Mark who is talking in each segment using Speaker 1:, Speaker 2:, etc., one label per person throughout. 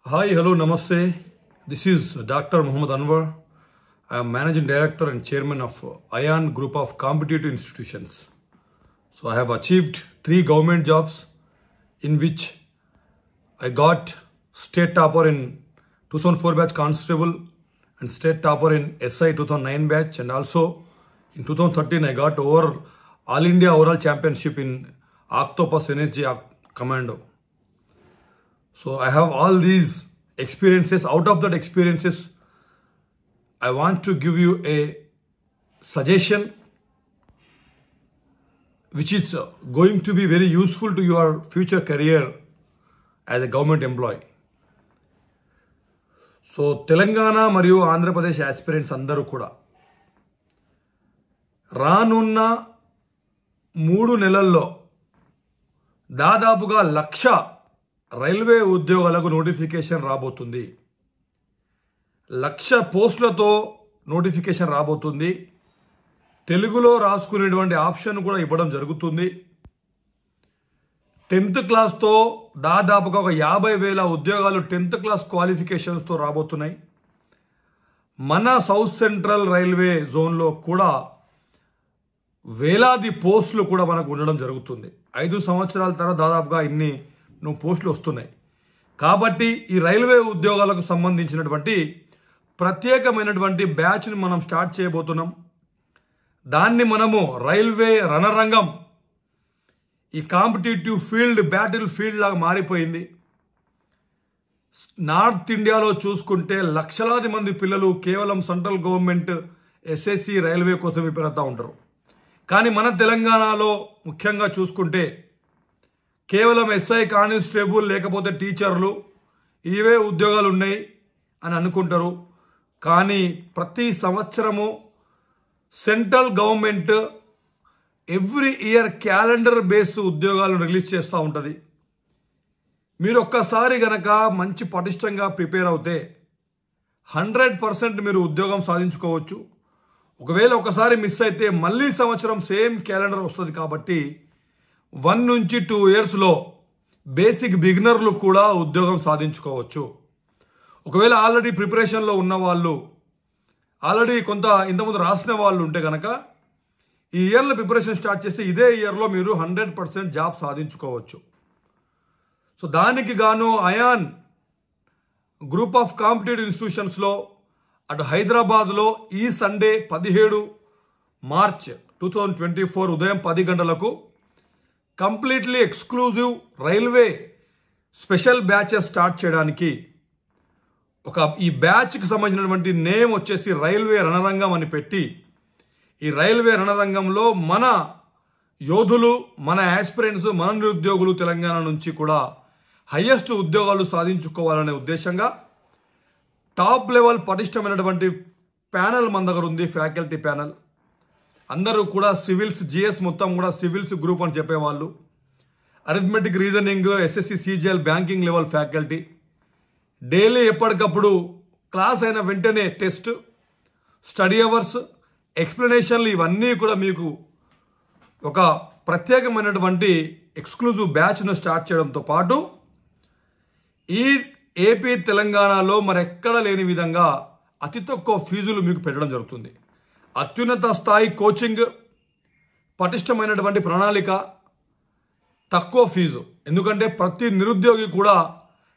Speaker 1: Hi, hello, namaste. This is Dr. Muhammad Anwar. I am Managing Director and Chairman of ION Group of Competitive Institutions. So I have achieved 3 government jobs in which I got state topper in 2004 batch constable and state topper in SI 2009 batch, and also in 2013 I got All India overall championship in Octopus Energy Commando. So I have all these experiences. Out of that experiences, I want to give you a suggestion which is going to be very useful to your future career as a government employee. So Telangana మరియు Andhra Pradesh aspirants అందరూ కూడా రానున్న 3 నెలల్లో దాదాపుగా 1,00,000 railway ఉద్యోగాలకు notification రాబోతుంది. 1,00,000 పోస్టులతో notification రాబోతుంది. తెలుగులో రాసుకునేటువంటి ఆప్షన్ కూడా ఇవ్వడం జరుగుతుంది. 10th క్లాస్తో దాదాపుగా ఒక 50,000 ఉద్యోగాలు 10th క్లాస్ క్వాలిఫికేషన్స్తో రాబోతున్నాయి. మన సౌత్ సెంట్రల్ రైల్వే జోన్లో కూడా వేలాది పోస్టులు కూడా మనకు ఉండడం జరుగుతుంది. 5 సంవత్సరాల తర్వాత దాదాపుగా ఇన్ని పోస్టులు వస్తున్నాయి. కాబట్టి ఈ రైల్వే ఉద్యోగాలకు సంబంధించినటువంటి ప్రత్యేకమైనటువంటి బ్యాచ్ని మనం స్టార్ట్ చేయబోతున్నాం. దాన్ని మనము రైల్వే రణరంగం, ఈ కాంపిటేటివ్ ఫీల్డ్, బ్యాటిల్ ఫీల్డ్ లాగా మారిపోయింది. నార్త్ ఇండియాలో చూసుకుంటే లక్షలాది మంది పిల్లలు కేవలం సెంట్రల్ గవర్నమెంట్ ఎస్ఎస్సి రైల్వే కోసం ప్రిపేర్ అవుతూ ఉంటారు. కానీ మన తెలంగాణలో ముఖ్యంగా చూసుకుంటే కేవలం ఎస్ఐ కానిస్టేబుల్ లేకపోతే టీచర్లు ఇవే ఉద్యోగాలు ఉన్నాయి అని అనుకుంటారు. కానీ ప్రతి సంవత్సరము central government every year calendar base ఉద్యోగాలను రిలీజ్ చేస్తూ ఉంటుంది. మీరు ఒక్కసారి గనక మంచి పటిష్టంగా ప్రిపేర్ అవుతే 100% మీరు ఉద్యోగం సాధించుకోవచ్చు. ఒకవేళ ఒకసారి మిస్ అయితే మళ్ళీ సంవత్సరం సేమ్ క్యాలెండర్ వస్తుంది. కాబట్టి 1 నుంచి 2 ఇయర్స్లో బేసిక్ బిగినర్లు కూడా ఉద్యోగం సాధించుకోవచ్చు. ఒకవేళ ఆల్రెడీ ప్రిపరేషన్లో ఉన్న వాళ్ళు, ఆల్రెడీ కొంత ఇంతకుముందు రాసిన వాళ్ళు ఉంటే కనుక ఈ ఇయర్లో ప్రిపరేషన్ స్టార్ట్ చేస్తే ఇదే ఇయర్లో మీరు 100% జాబ్ సాధించుకోవచ్చు. సో దానికి గాను అయాన్ గ్రూప్ ఆఫ్ కాంపిటేటివ్ ఇన్స్టిట్యూషన్స్లో అటు హైదరాబాద్లో ఈ సండే 17 మార్చ్ 2024 ఉదయం 10 గంటలకు completely exclusive railway special batches start చేయడానికి ఈ బ్యాచ్కి సంబంధించినటువంటి నేమ్ వచ్చేసి రైల్వే రణరంగం అని పెట్టి, ఈ రైల్వే రణరంగంలో మన యోధులు, మన యాస్పిరెంట్స్, మన నిరుద్యోగులు తెలంగాణ నుంచి కూడా హయ్యెస్ట్ ఉద్యోగాలు సాధించుకోవాలనే ఉద్దేశంగా టాప్ లెవెల్ పటిష్టమైనటువంటి ప్యానల్ మన దగ్గర ఉంది, ఫ్యాకల్టీ ప్యానల్. అందరూ కూడా సివిల్స్, జిఎస్ మొత్తం కూడా సివిల్స్ గ్రూప్ అని చెప్పేవాళ్ళు, arithmetic, reasoning, SSC, CGL, banking level faculty. Daily ఎప్పటికప్పుడు క్లాస్ అయిన వెంటనే టెస్ట్, స్టడీ అవర్స్, ఎక్స్ప్లెనేషన్లు ఇవన్నీ కూడా మీకు ఒక ప్రత్యేకమైనటువంటి ఎక్స్క్లూజివ్ బ్యాచ్ను స్టార్ట్ చేయడంతో పాటు ఈ ఏపీ తెలంగాణలో మరెక్కడ లేని విధంగా అతి తక్కువ ఫీజులు మీకు పెట్టడం జరుగుతుంది. అత్యున్నత స్థాయి కోచింగ్, పటిష్టమైనటువంటి ప్రణాళిక, తక్కువ ఫీజు. ఎందుకంటే ప్రతి నిరుద్యోగి కూడా,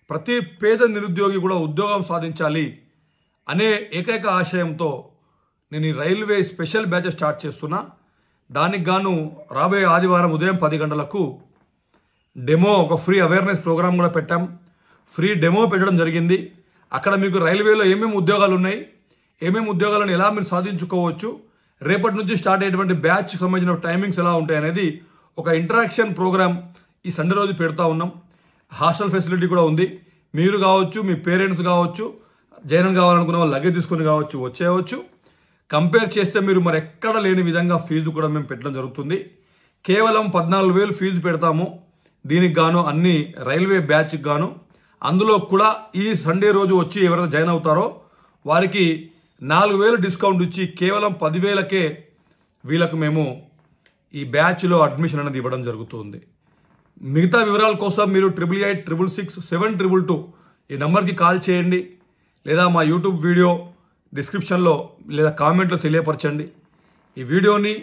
Speaker 1: ప్రతి పేద నిరుద్యోగి కూడా ఉద్యోగం సాధించాలి అనే ఏకైక ఆశయంతో నేను ఈ రైల్వే స్పెషల్ బ్యాచ్ స్టార్ట్ చేస్తున్నా. దానికి గాను రాబోయే ఆదివారం ఉదయం 10 గంటలకు డెమో, ఒక ఫ్రీ అవేర్నెస్ ప్రోగ్రామ్ కూడా పెట్టాం. ఫ్రీ డెమో పెట్టడం జరిగింది. అక్కడ మీకు రైల్వేలో ఏమేమి ఉద్యోగాలు ఉన్నాయి, ఏమేమి ఉద్యోగాలను ఎలా మీరు సాధించుకోవచ్చు, రేపటి నుంచి స్టార్ట్ అయ్యేటువంటి బ్యాచ్ సంబంధించిన టైమింగ్స్ ఎలా ఉంటాయి అనేది ఒక ఇంటరాక్షన్ ప్రోగ్రామ్ ఈ సండే రోజు పెడతా ఉన్నాం. హాస్టల్ ఫెసిలిటీ కూడా ఉంది. మీరు కావచ్చు, మీ పేరెంట్స్ కావచ్చు, జైనం కావాలనుకున్న వాళ్ళు లగేజ్ తీసుకుని కావచ్చు, వచ్చేయవచ్చు. కంపేర్ చేస్తే మీరు మరి ఎక్కడ లేని విధంగా ఫీజు కూడా మేము పెట్టడం జరుగుతుంది. కేవలం 14,000 ఫీజు పెడతాము. దీనికి గాను అన్ని రైల్వే బ్యాచ్కి గాను. అందులో కూడా ఈ సండే రోజు వచ్చి ఎవరైతే జాయిన్ అవుతారో వారికి 4,000 డిస్కౌంట్ ఇచ్చి కేవలం 10,000కే వీళ్ళకు మేము ఈ బ్యాచ్లో అడ్మిషన్ అనేది ఇవ్వడం జరుగుతుంది. మిగతా వివరాల కోసం మీరు 88866722 ఈ నంబర్కి కాల్ చేయండి, లేదా మా యూట్యూబ్ వీడియో డిస్క్రిప్షన్లో లేదా కామెంట్లో తెలియపరచండి. ఈ వీడియోని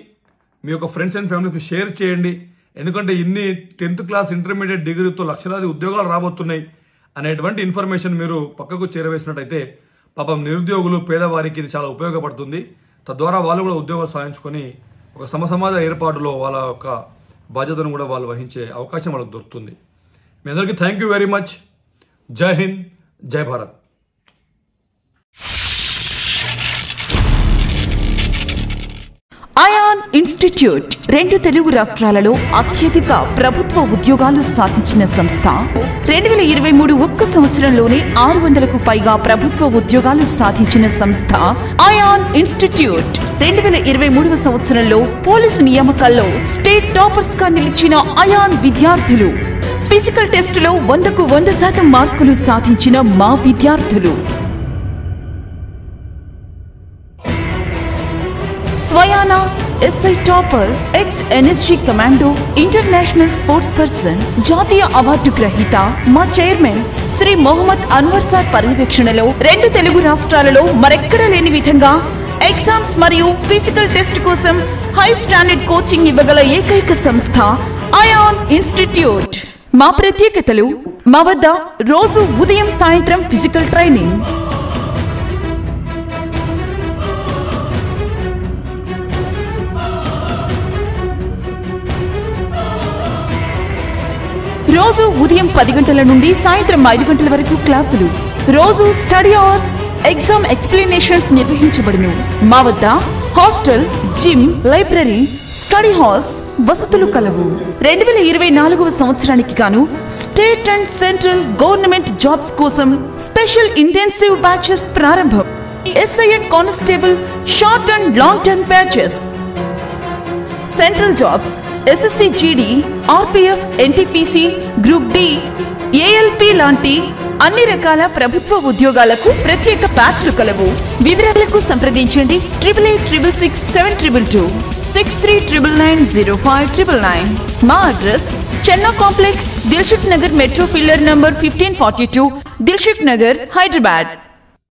Speaker 1: మీ యొక్క ఫ్రెండ్స్ అండ్ ఫ్యామిలీకి షేర్ చేయండి. ఎందుకంటే ఇన్ని 10th క్లాస్ ఇంటర్మీడియట్ డిగ్రీతో లక్షలాది ఉద్యోగాలు రాబోతున్నాయి అనేటువంటి ఇన్ఫర్మేషన్ మీరు పక్కకు చేరవేసినట్టయితే పాపం నిరుద్యోగులు పేదవారికి ఇది చాలా ఉపయోగపడుతుంది. తద్వారా వాళ్ళు కూడా ఉద్యోగాలు సాధించుకొని ఒక సమసమాజ ఏర్పాటులో వాళ్ళ యొక్క బాధ్యతను కూడా వాళ్ళు వహించే అవకాశం వాళ్ళకి దొరుకుతుంది. మీ అందరికీ థ్యాంక్ యూ వెరీ మచ్. జై హింద్, జై భారత్.
Speaker 2: అయాన్ ఇన్స్టిట్యూట్ 2 తెలుగు రాష్ట్రాలలో అత్యధిక ప్రభుత్వ ఉద్యోగాలు సాధించిన సంస్థ. 2023 ఒక్క సంవత్సరంలోనే 600కు పైగా ప్రభుత్వ ఉద్యోగాలు సాధించిన సంస్థ అయాన్ ఇన్స్టిట్యూట్. 2023 సంవత్సరంలో పోలీసు నియామకాల్లో స్టేట్ టాపర్స్ గా నిలిచిన అయాన్ విద్యార్థులు, ఫిజికల్ టెస్టులో 100కు 100% మార్కులు సాధించిన మా విద్యార్థులు, స్వయానా SI topper, ex NSG commando, international sports person, జాతీయ అవార్డు గ్రహీత మా చైర్మన్ శ్రీ మొహమ్మద్ అన్వర్ సార్ పర్యవేక్షణలో 2 తెలుగు రాష్ట్రాలలో మరెక్కడా లేని విధంగా ఎగ్జామ్స్ మరియు ఫిజికల్ టెస్ట్ కోసం హై స్టాండర్డ్ కోచింగ్ ఇవ్వగల ఏకైక సంస్థ అయాన్ ఇన్స్టిట్యూట్. మా ప్రత్యేకతలు: మా వద్ద రోజు ఉదయం సాయంత్రం ఫిజికల్ ట్రైనింగ్, రోజు ఉదయం 10 గంటల నుండి సాయంత్రం 5 గంటల వరకు క్లాసులు, రోజు స్టడీ అవర్స్, ఎగ్జామ్ ఎక్స్ప్లెనేషన్స్ నిర్వహించబడును. మా వద్ద hostel, gym, library, study halls వసతులు కలవు. 2024వ సంవత్సరానికి గాను state and central government jobs కోసం స్పెషల్ ఇంటెన్సివ్ బ్యాచెస్ ప్రారంభం. SI and constable short and long term batches, central jobs, SSC GD, RPF, NTPC, group D, ALP లాంటి అన్ని రకాల ప్రభుత్వ ఉద్యోగాలకు ప్రత్యేక బ్యాచ్లు కలవు. వివరాలకు సంప్రదించండి 88866722 6399905999. మా address Chenna complex, Dilsukh Nagar, metro pillar number 1542, Dilsukh Nagar, Hyderabad.